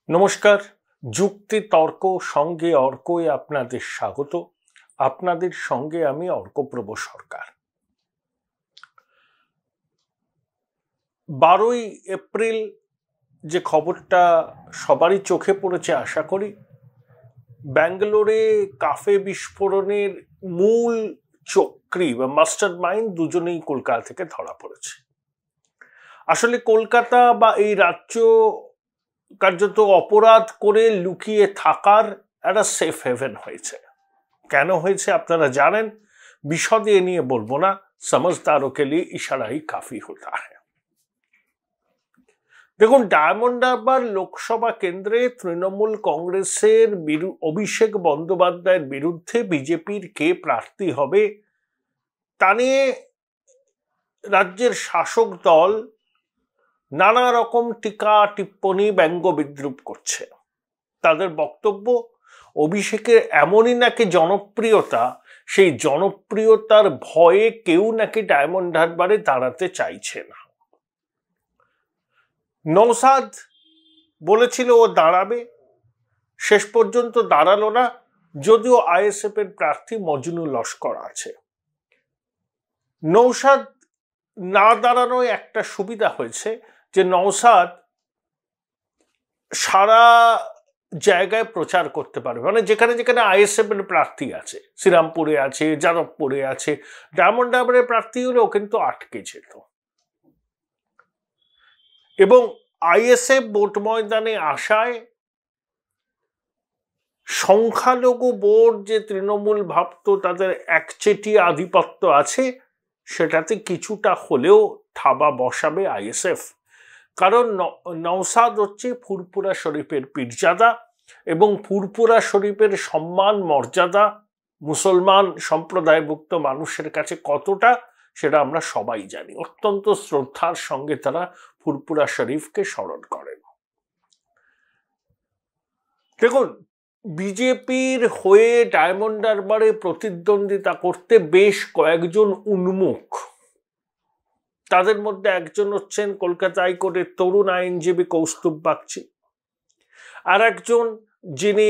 নমস্কার। যুক্তি তর্ক সঙ্গে অর্কই আপনাদের স্বাগত। আপনাদের সঙ্গে আমি অর্কপ্রভ সরকার। 12ই এপ্রিল যে খবরটা সবারই চোখে পড়েছে আশা করি, ব্যাঙ্গালোরে কাফে বিস্ফোরণের মূল চক্রী বা মাস্টার মাইন্ড দুজনেই কলকাতা থেকে ধরা পড়েছে। আসলে কলকাতা বা এই রাজ্য কার্যত অপরাধ করে লুকিয়ে থাকার একটা সেফ হেভেন হয়েছে। কেন হয়েছে আপনারা জানেন, বিশদে এ নিয়ে বলবো না। সমঝদারোं के लिए इशारा ही काफी होता है। দেখুন, ডায়মন্ড হারবার লোকসভা কেন্দ্রে তৃণমূল কংগ্রেসের অভিষেক বন্দ্যোপাধ্যায়ের বিরুদ্ধে বিজেপির কে প্রার্থী হবে তা নিয়ে রাজ্যের শাসক দল নানা রকম টিকা টিপ্পণী ব্যঙ্গ বিদ্রুপ করছে। তাদের বক্তব্য, অভিষেকের এমনই নাকি জনপ্রিয়তা, সেই জনপ্রিয়তার ভয়ে কেউ নাকি ডায়মন্ড হারবারে দাঁড়াতে চাইছে না। নওশাদ বলেছিল ও দাঁড়াবে, শেষ পর্যন্ত দাঁড়ালো না, যদিও আইএসএফ এর প্রার্থী মজনু লস্কর আছে। নওশাদ না দাঁড়ানোয় একটা সুবিধা হয়েছে যে নওশাদ সারা জায়গায় প্রচার করতে পারবে, মানে যেখানে যেখানে আইএসএফ এর প্রার্থী আছে, শ্রীরামপুরে আছে, যাদবপুরে আছে, ডায়মন্ড হারবারের প্রার্থী হলেও কিন্তু আটকে যেত। এবং আইএসএফ ভোট ময়দানে আসায় সংখ্যালঘু ভোট যে তৃণমূল ভাবত তাদের একচেটিয়া আধিপত্য আছে, সেটাতে কিছুটা হলেও থাবা বসাবে আইএসএফ। কারণ নওশাদ হচ্ছে ফুরপুরা শরীফের পীরজাদা, এবং ফুরপুরা শরীফের সম্মান মর্যাদা মুসলমান সম্প্রদায়ভুক্ত মানুষের কাছে কতটা সেটা আমরা সবাই জানি। অত্যন্ত শ্রদ্ধার সঙ্গে তারা ফুরপুরা শরীফকে স্মরণ করেন। দেখুন, বিজেপির হয়ে ডায়মন্ড হারবারে প্রতিদ্বন্দ্বিতা করতে বেশ কয়েকজন উন্মুখ। তাদের মধ্যে একজন হচ্ছেন কলকাতা হাইকোর্টের তরুণ আইনজীবী কৌস্তুভ বাগচি, আর একজন যিনি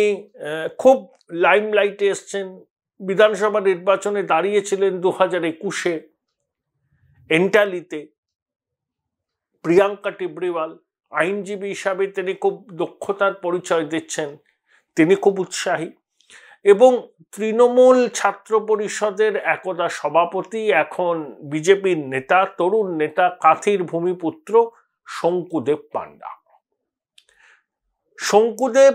খুব লাইমলাইটে এসছেন, বিধানসভা নির্বাচনে দাঁড়িয়েছিলেন 2021-এ এন্টালিতে, প্রিয়াঙ্কা টিবরিওয়াল। আইনজীবী হিসাবে তিনি খুব দক্ষতার পরিচয় দিচ্ছেন, তিনি খুব উৎসাহী। এবং তৃণমূল ছাত্র পরিষদের একদা সভাপতি, এখন বিজেপির নেতা, তরুণ নেতা, কাঁথির ভূমিপুত্র শঙ্কুদেব পান্ডা। শঙ্কুদেব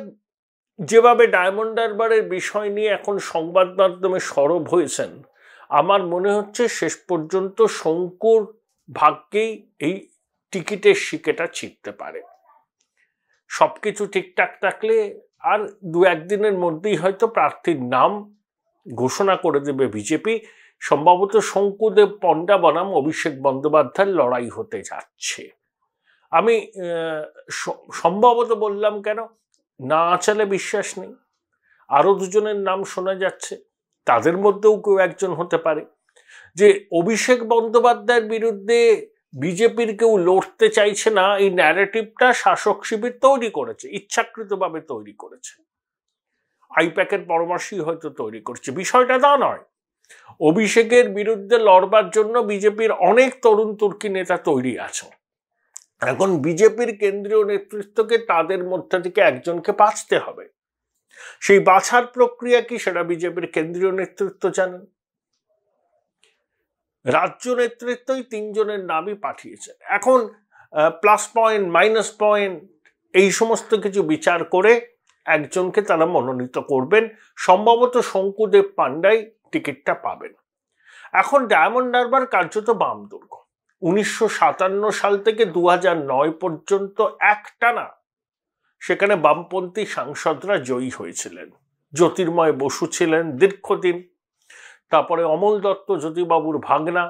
যেভাবে ডায়মন্ড হারবারের বিষয় নিয়ে এখন সংবাদ মাধ্যমে সরব হয়েছেন, আমার মনে হচ্ছে শেষ পর্যন্ত শঙ্কুর ভাগ্যেই এই টিকিটের শিকেটা ছিঁড়তে পারে। সবকিছু ঠিকঠাক থাকলে আর দু একদিনের মধ্যেই হয়তো প্রার্থীর নাম ঘোষণা করে দেবে বিজেপি। সম্ভবত শঙ্কুদেব পান্ডা বনাম অভিষেক বন্দ্যোপাধ্যায়ের লড়াই হতে যাচ্ছে। আমি সম্ভবত বললাম কেন, না আচালে বিশ্বাস নেই। আরো দুজনের নাম শোনা যাচ্ছে, তাদের মধ্যেও কেউ একজন হতে পারে। যে অভিষেক বন্দ্যোপাধ্যায়ের বিরুদ্ধে বিজেপির কেউ লড়তে চাইছে না, এই ন্যারেটিভটা শাসক শিবির তৈরি করেছে, ইচ্ছাকৃতভাবে তৈরি করেছে। আইপ্যাকের পরামর্শই হয়তো তৈরি করছে। বিষয়টা তা নয়। অভিষেকের বিরুদ্ধে লড়বার জন্য বিজেপির অনেক তরুণ তুর্কি নেতা তৈরি আছে। এখন বিজেপির কেন্দ্রীয় নেতৃত্বকে তাদের মধ্যে থেকে একজনকে বাছতে হবে। সেই বাছার প্রক্রিয়া কি, সেটা বিজেপির কেন্দ্রীয় নেতৃত্ব জানেন। রাজ্য নেতৃত্বই 3 জনের নামই পাঠিয়েছে। এখন প্লাস পয়েন্ট, মাইনাস পয়েন্ট, এই সমস্ত কিছু বিচার করে একজনকে তারা মনোনীত করবেন। সম্ভবত শঙ্কুদেব পান্ডাই টিকিটটা পাবেন। এখন ডায়মন্ড হারবার কার্যত বাম দুর্গ। 1957 সাল থেকে 2009 পর্যন্ত একটানা সেখানে বামপন্থী সাংসদরা জয়ী হয়েছিলেন। জ্যোতির্ময় বসু ছিলেন দীর্ঘদিন, তারপরে অমল দত্ত জ্যোতিবাবুর ভাগনা,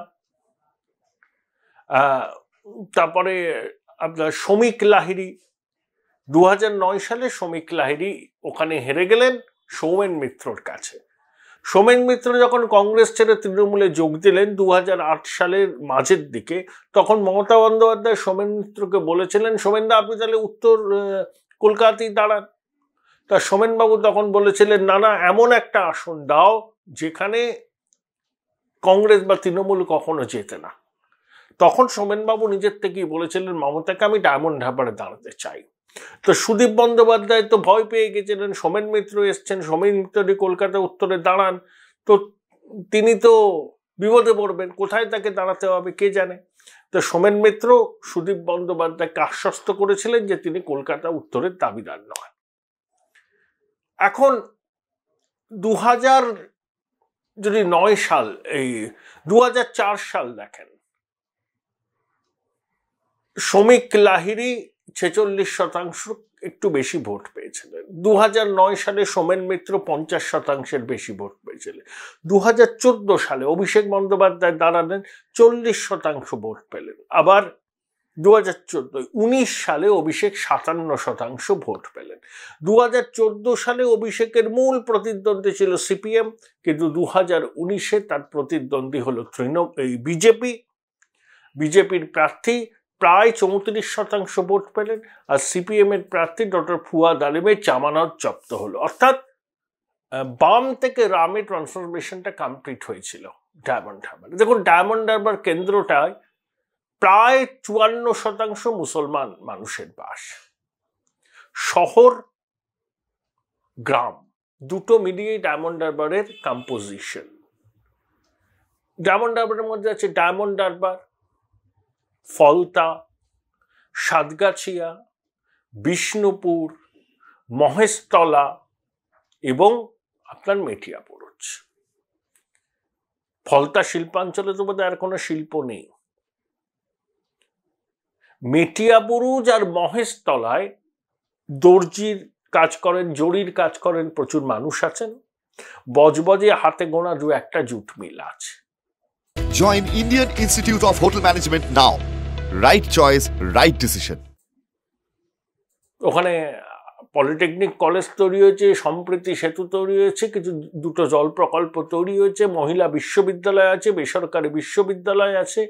তারপরে আপনার শ্রমিক লাহিড়ী। 2009 সালে শ্রমিক লাহিড়ী ওখানে হেরে গেলেন সৌমেন মিত্রর কাছে। সোমেন মিত্র যখন কংগ্রেস ছেড়ে তৃণমূলে যোগ দিলেন 2008 সালের মাঝের দিকে, তখন মমতা বন্দ্যোপাধ্যায় সোমেন মিত্রকে বলেছিলেন, সোমেনদা আপনি তাহলে উত্তর কলকাতাতেই দাঁড়ান। তা সোমেনবাবু তখন বলেছিলেন না না, এমন একটা আসন দাও যেখানে কংগ্রেস বা তৃণমূল কখনো যেতে না। তখন সোমেনবাবু নিজের থেকেই বলেছিলেন মমতাকে আমি ডায়মন্ড হারবারে দাঁড়াতে চাই। তো সুদীপ বন্দ্যোপাধ্যায় তো ভয় পেয়ে গেছিলেন, সোমেন মিত্র এসছেন, সোমেন মিত্র কলকাতা উত্তরে দাঁড়ান, তো তিনি তো বিপদে পড়বেন, কোথায় তাকে দাঁড়াতে হবে কে জানে। তো সোমেন মিত্র সুদীপ বন্দ্যোপাধ্যায়কে আশ্বস্ত করেছিলেন যে তিনি কলকাতা উত্তরের দাবিদার নয়। এখন 2009 সাল, এই 2004 সাল দেখেন, শ্রমিক লাহিড়ী 46% একটু বেশি ভোট পেয়েছিলেন। 2009 সালে সোমেন মিত্র 50%-এর বেশি ভোট পেয়েছিলেন। 2014 সালে অভিষেক বন্দ্যোপাধ্যায় দাঁড়ালেন, 40% ভোট পেলেন। আবার 2019 সালে অভিষেক 57% ভোট পেলেন। 2014 সালে অভিষেকের মূল প্রতিদ্বন্দ্বী ছিল সিপিএম, কিন্তু 2019-এ তার প্রতিদ্বন্দ্বী হলো বিজেপির প্রার্থী প্রায় 34% ভোট পেলেন, আর সিপিএম এর প্রার্থী ডক্টর ফুয়াদ আলিমের জামানত জব্দ হলো। অর্থাৎ বাম থেকে রামে ট্রান্সফরমেশনটা কমপ্লিট হয়েছিল ডায়মন্ড হারবারে। দেখুন, ডায়মন্ড হারবার কেন্দ্রটায় প্রায় 54% মুসলমান মানুষের বাস। শহর গ্রাম দুটো মিলিয়ে ডায়মন্ড হারবারের কম্পোজিশন। ডায়মন্ড হারবারের মধ্যে আছে ডায়মন্ড হারবার, ফলতা, সাতগাছিয়া, বিষ্ণুপুর, মহেশতলা এবং আপনার মেটিয়াবুরুজ। ফলতা শিল্পাঞ্চলে তো বোধহয় আর কোনো শিল্প নেই। মেটিয়াবুরুজ আর মহেশতলায় দর্জির কাজ করেন, জরির কাজ করেন প্রচুর মানুষ আছেন। বজবজে হাতে গোনা দু একটা জুট মিল আছে। Join Indian Institute of Hotel Management now. Right choice, right decision. ওখানে পলিটেকনিক কলেজ তৈরি হয়েছে, সম্প্রীতি সেতু তৈরি হয়েছে, কিছু দুটো জল প্রকল্প তৈরি হয়েছে, মহিলা বিশ্ববিদ্যালয় আছে, বেসরকারি বিশ্ববিদ্যালয় আছে,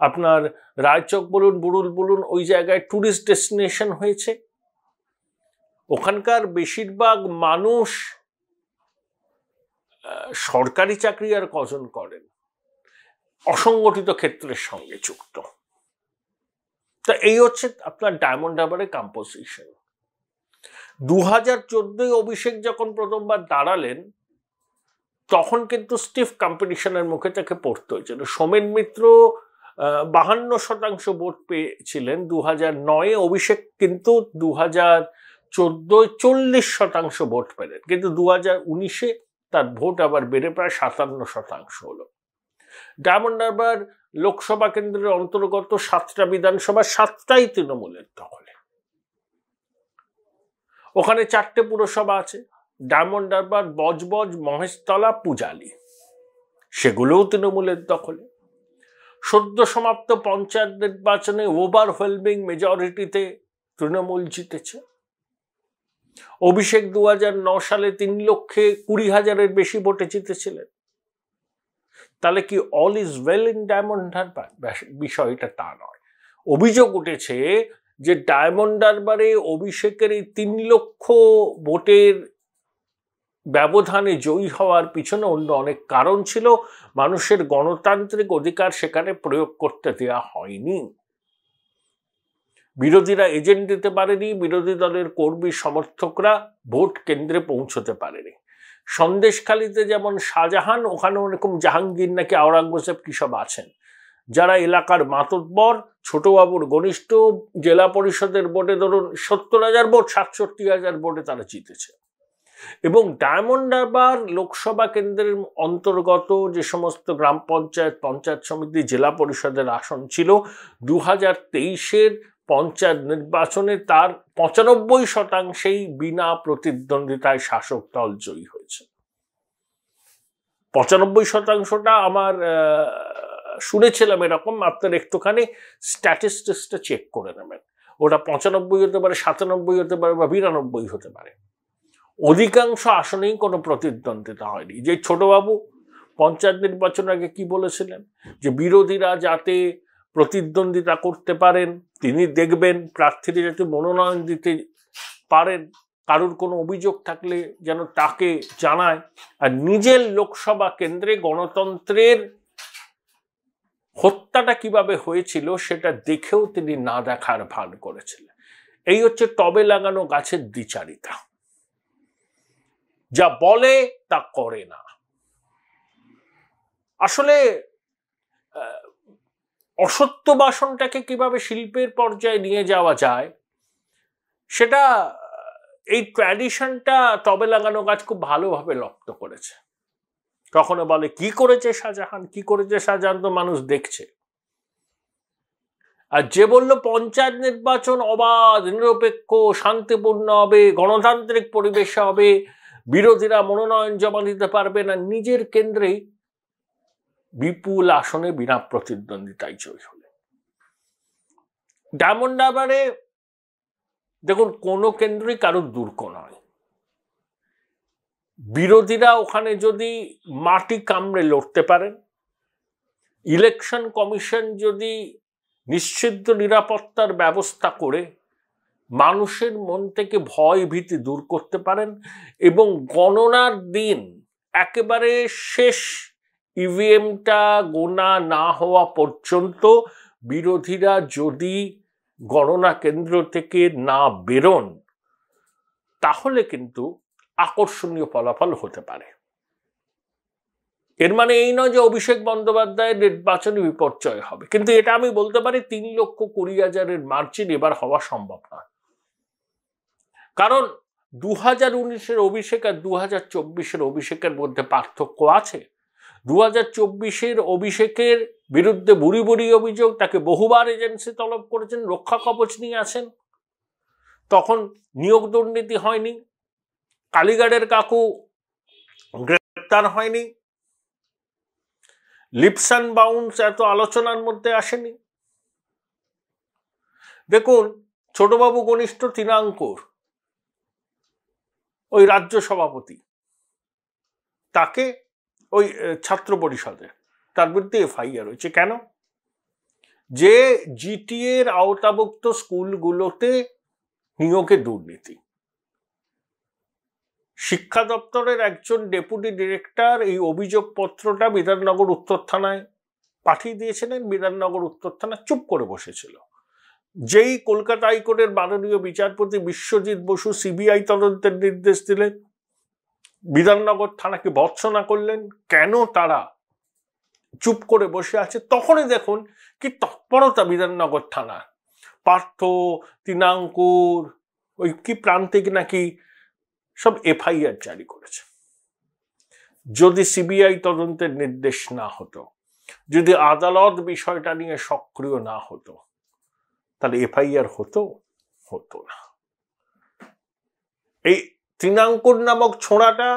আপনার রায়চক বলুন, বুড়ুল বলুন, ওই জায়গায় ট্যুরিস্ট ডেস্টিনেশন হয়েছে। ওখানকার বেশিরভাগ মানুষ সরকারি চাকরি আর কজন করেন, অসংগঠিত ক্ষেত্রের সঙ্গে যুক্ত। তা এই হচ্ছে আপনার ডায়মন্ড হারবারের কম্পোজিশন। 2014 অভিষেক যখন প্রথমবার দাঁড়ালেন তখন কিন্তু স্টিফ কম্পিটিশনের মুখে তাকে পড়তে হয়েছিল। সোমেন মিত্র 52% ভোট পেয়েছিলেন 2009-এ, অভিষেক কিন্তু 2014 40% ভোট পেলেন, কিন্তু 2019-এ তার ভোট আবার বেড়ে প্রায় 57% হলো। ডায়মন্ড হারবার লোকসভা কেন্দ্রের অন্তর্গত 7টা বিধানসভা, 7টাই তৃণমূলের দখলে। ওখানে 4টে পুরসভা আছে, ডায়মন্ড হারবার, বজবজ, মহেশতলা, পূজালি, সেগুলোও তৃণমূলের দখলে। সদ্য সমাপ্ত পঞ্চায়েত নির্বাচনে ওভারওয়েলমিং মেজরিটিতে তৃণমূল জিতেছে। অভিষেক 2009 সালে 3,20,000-এর বেশি ভোটে জিতেছিলেন। তাহলে কি all is well in diamond Harbour? বিষয়টা তা নয়। অভিযোগ উঠেছে যে ডায়মন্ড হারবারে অভিষেকের এই 3 লক্ষ ভোটের ব্যবধানে জয়ী হওয়ার পিছনে অন্য অনেক কারণ ছিল। মানুষের গণতান্ত্রিক অধিকার সেখানে প্রয়োগ করতে দেওয়া হয়নি। বিরোধীরা এজেন্ট দিতে পারেনি, বিরোধী দলের কর্মী সমর্থকরা ভোট কেন্দ্রে পৌঁছতে পারেনি। সন্দেশখালীতে যেমন শাহজাহান, ওখানে ওরকম জাহাঙ্গীর নাকি আওরঙ্গজেব কি সব আছেন, যারা এলাকার মাতব্বর, ছোটবাবুর ঘনিষ্ঠ, জেলা পরিষদের ভোটে ধরুন 70,000 ভোট, 67,000 ভোটে তারা জিতেছে। এবং ডায়মন্ড হারবার লোকসভা কেন্দ্রের অন্তর্গত যে সমস্ত গ্রাম পঞ্চায়েত, পঞ্চায়েত সমিতি, জেলা পরিষদের আসন ছিল, 2023-এর পঞ্চায়েত নির্বাচনে তার 95%-ই বিনা প্রতিদ্বন্দ্বিতায় শাসক দল জয়ী হয়েছে। 95%টা আমার শুনেছিলাম এরকম, আপনার একটুখানি স্ট্যাটিস্টিক্সটা চেক করে নেবেন। ওটা 95 হতে পারে, 97 হতে পারে, বা 92 হতে পারে। অধিকাংশ আসনেই কোনো প্রতিদ্বন্দ্বিতা হয়নি। যে ছোটবাবু পঞ্চায়েত নির্বাচনের আগে কি বলেছিলেন, যে বিরোধীরা যাতে প্রতিদ্বন্দ্বিতা করতে পারেন, তিনি দেখবেন প্রার্থীরা যাতে মনোনয়ন দিতে পারেন, কারোর কোনো অভিযোগ থাকলে যেন তাকে জানায়। আর নিজের লোকসভা কেন্দ্রে গণতন্ত্রের হত্যাটা কিভাবে হয়েছিল সেটা দেখেও তিনি না দেখার ভান করেছিলেন। এই হচ্ছে টবে লাগানো গাছের দ্বিচারিতা, যা বলে তা করে না। আসলে অসত্য বাসনটাকে কিভাবে শিল্পের পর্যায়ে নিয়ে যাওয়া যায় সেটা এই ট্র্যাডিশনটা টবে লাগানো গাছ খুব ভালোভাবে রপ্ত করেছে। কখনো বলে কি করেছে শাহজাহান, কি করেছে শাহজাহান, তো মানুষ দেখছে। আর যে বলল পঞ্চায়েত নির্বাচন অবাধ, নিরপেক্ষ, শান্তিপূর্ণ হবে, গণতান্ত্রিক পরিবেশে হবে, বিরোধীরা মনোনয়ন জমা দিতে পারবে না, নিজের কেন্দ্রেই বিপুল আসনে বিনা প্রতিদ্বন্দ্বিতায় জয়ী হলেন। ডায়মন্ড হারবারে দেখুন কোনো কেন্দ্রই কারোর দুর্গ নয়। বিরোধীরা ওখানে যদি মাটি কামড়ে লড়তে পারেন, ইলেকশন কমিশন যদি নিশ্চিত নিরাপত্তার ব্যবস্থা করে মানুষের মন থেকে ভয় ভীতি দূর করতে পারেন, এবং গণনার দিন একেবারে শেষ ইভিএমটা গোনা না হওয়া পর্যন্ত বিরোধীরা যদি গণনা কেন্দ্র থেকে না বেরোন, তাহলে কিন্তু আকর্ষণীয় ফলাফল হতে পারে। এর মানে এই নয় যে অভিষেক বন্দ্যোপাধ্যায়ের নির্বাচনী বিপর্যয় হবে, কিন্তু এটা আমি বলতে পারি 3,20,000-এর মার্জিন এবার হওয়া সম্ভব নয়। কারণ 2019-এর অভিষেক আর 2024-এর অভিষেকের মধ্যে পার্থক্য আছে। 2024-এর অভিষেকের বিরুদ্ধে বুড়ি বুড়ি অভিযোগ, তাকে বহুবার এজেন্সি তলব করেছেন, রক্ষা কবচ নিয়ে আছেন, তখন নিয়োগ দুর্নীতি হয়নি, কালীঘাটের কাকু গ্রেপ্তার হয়নি, লিপস অ্যান্ড বাউন্স এত আলোচনার মধ্যে আসেনি। দেখুন ছোটবাবু ঘনিষ্ঠ তৃণাঙ্কুর ওই রাজ্য সভাপতি, তাকে ওই ছাত্র পরিষদে তার বিরুদ্ধে এফআইআর হয়েছে। কেন? যে জিটিএর আওতাভুক্ত স্কুলগুলোতে নিয়োগে দুর্নীতি। শিক্ষা দপ্তরের একজন ডেপুটি ডিরেক্টর এই অভিযোগপত্রটা বিধাননগর উত্তর থানায় পাঠিয়ে দিয়েছিলেন। বিধাননগর উত্তর থানা চুপ করে বসেছিল। যেই কলকাতা হাইকোর্টের মাননীয় বিচারপতি বিশ্বজিৎ বসু সিবিআই তদন্তের নির্দেশ দিলেন, বিধাননগর থানাকে ভর্ৎসনা করলেন কেন তারা চুপ করে বসে আছে, তখনই দেখুন কি তৎপরতা বিধাননগর থানার। পার্থ, তৃণাঙ্কুর, ওই কি প্রান্তিক নাকি সব এফআইআর জারি করেছে। যদি সিবিআই তদন্তের নির্দেশ না হতো, যদি আদালত বিষয়টা নিয়ে সক্রিয় না হতো, তাহলে এফআইআর হতো না। এই তৃণাঙ্কুর নামক ছোঁড়াটা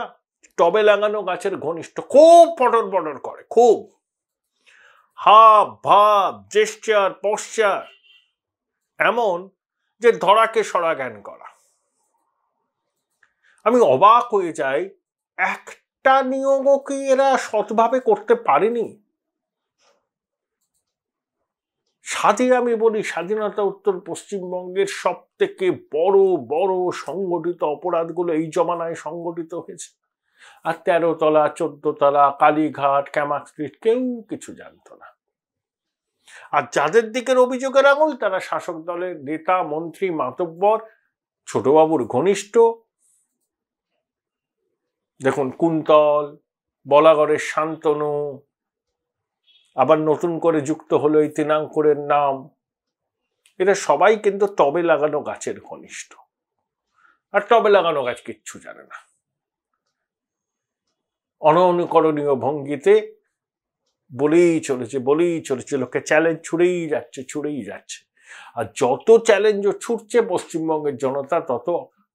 টবে লাগানো গাছের ঘনিষ্ঠ, খুব পটর পটর করে, খুব হাব ভাব জেস্চার পশ্চার এমন যে ধরাকে সরা জ্ঞান করা। আমি অবাক হয়ে যাই, একটা নিয়োগও কি এরা সৎভাবে করতে পারেনি? আমি বলি স্বাধীনতা উত্তর পশ্চিমবঙ্গের সব থেকে বড় বড় সংগঠিত অপরাধগুলো এই জমানায় সংগঠিত হয়েছে। আর 13 তলা 14 তলা কালীঘাট ক্যামাক স্ট্রিট কেউ কিছু জানতো না। আর যাদের দিকের অভিযোগের আঙুল তারা শাসক দলের নেতা মন্ত্রী মাতব্বর, ছোটবাবুর ঘনিষ্ঠ। দেখুন কুন্তল, বলাগড়ের শান্তনু, আবার নতুন করে যুক্ত হলো এই তৃণাঙ্কুরের নাম। এরা সবাই কিন্তু টবে লাগানো গাছের ঘনিষ্ঠ। আর টবে লাগানো গাছ কিচ্ছু জানে না, অননুকরণীয় ভঙ্গিতে বলেই চলেছে, লোকে চ্যালেঞ্জ ছুড়েই যাচ্ছে। আর যত চ্যালেঞ্জ ছুটছে পশ্চিমবঙ্গের জনতা তত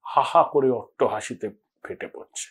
হাহা করে অট্টহাসিতে ফেটে পড়ছে।